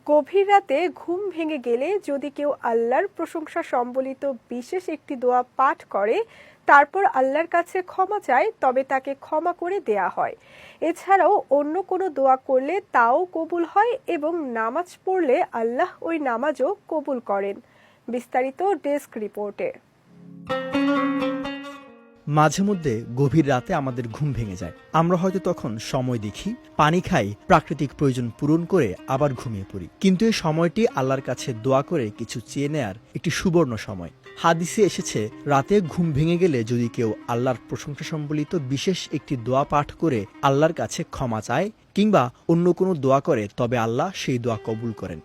গভীর রাতে ঘুম ভেঙে গেলে যদি কেউ আল্লাহর প্রশংসা সম্বলিত বিশেষ একটি দোয়া পাঠ করে, তারপর আল্লাহর কাছে ক্ষমা চায়, তবে তাকে ক্ষমা করে দেয়া হয়। এছাড়াও অন্য কোনো দোয়া করলে তাও কবুল হয় এবং নামাজ পড়লে আল্লাহ ওই নামাজও কবুল করেন। বিস্তারিত ডেস্ক রিপোর্টে। মাঝে মধ্যে গভীর রাতে আমাদের ঘুম ভেঙে যায়। আমরা হয়তো তখন সময় দেখি, পানি খাই, প্রাকৃতিক প্রয়োজন পূরণ করে আবার ঘুমিয়ে পড়ি। কিন্তু এই সময়টি আল্লাহর কাছে দোয়া করে কিছু চেয়ে নেয়ার একটি সুবর্ণ সময়। হাদিসে এসেছে, রাতে ঘুম ভেঙে গেলে যদি কেউ আল্লাহর প্রশংসা সম্বলিত বিশেষ একটি দোয়া পাঠ করে আল্লাহর কাছে ক্ষমা চায় কিংবা অন্য কোনো দোয়া করে, তবে আল্লাহ সেই দোয়া কবুল করেন।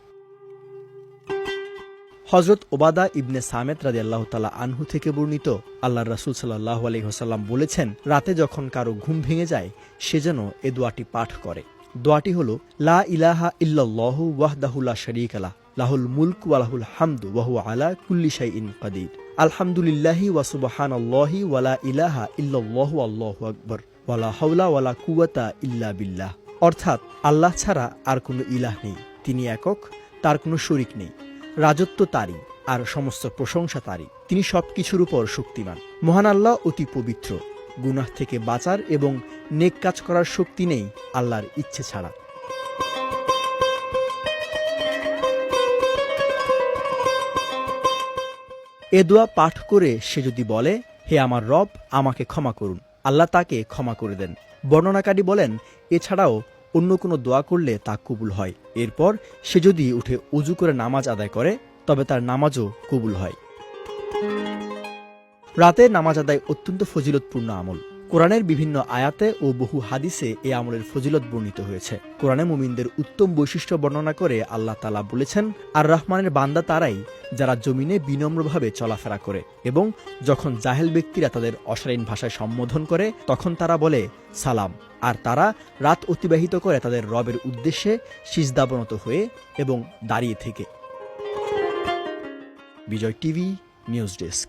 হযরত ওবাদা ইবনে সামেত রাদিয়াল্লাহু তাআলা আনহু থেকে বর্ণিত, আল্লাহর রাসূল সাল্লাল্লাহু আলাইহি ওয়াসাল্লাম বলেছেন, রাতে যখন কারো ঘুম ভেঙে যায় সে যেন এ দোয়াটি পাঠ করে। দোয়াটি হলো, লা ইলাহা ইল্লাল্লাহু ওয়াহদাহু লা শারীকা লাহু, লাহুল মুলকু ওয়া লাহুল হামদু ওয়া হুয়া আলা কুল্লি শাইইন কাদির। আলহামদুলিল্লাহি ওয়া সুবহানাল্লাহি ওয়া লা ইলাহা ইল্লাল্লাহু আল্লাহু আকবার ওয়া লা হাওলা ওয়া লা কুওয়াতা ইল্লা বিল্লাহ। অর্থাৎ আল্লাহ ছাড়া আর কোনো ইলাহ নেই, তিনি একক, তার কোনো শরীক নেই। রাজত্ব তারই, আর সমস্ত প্রশংসা তারই। তিনি সবকিছুর উপর শক্তিমান। মহান আল্লাহ অতি পবিত্র, গুনাহ থেকে বাঁচার এবং নেক কাজ করার শক্তি নেই আল্লাহর ইচ্ছে ছাড়া। এ দোয়া পাঠ করে সে যদি বলে, হে আমার রব, আমাকে ক্ষমা করুন, আল্লাহ তাকে ক্ষমা করে দেন। বর্ণনাকারী বলেন, এছাড়াও অন্য কোনো দোয়া করলে তা কবুল হয়। এরপর সে যদি উঠে ওযু করে নামাজ আদায় করে, তবে তার নামাজও কবুল হয়। রাতে নামাজ আদায় অত্যন্ত ফজিলতপূর্ণ আমল। কোরআনের বিভিন্ন আয়াতে ও বহু হাদিসে এ আমলের ফজিলত বর্ণিত হয়েছে। কোরআনে মুমিনদের উত্তম বৈশিষ্ট্য বর্ণনা করে আল্লাহ তাআলা বলেছেন, আর রহমানের বান্দা তারাই যারা জমিনে বিনম্রভাবে চলাফেরা করে এবং যখন জাহেল ব্যক্তিরা তাদের অশালীন ভাষায় সম্বোধন করে তখন তারা বলে সালাম। আর তারা রাত অতিবাহিত করে তাদের রবের উদ্দেশ্যে সিজদাবনত হয়ে এবং দাঁড়িয়ে থেকে। বিজয় টিভি নিউজ ডেস্ক।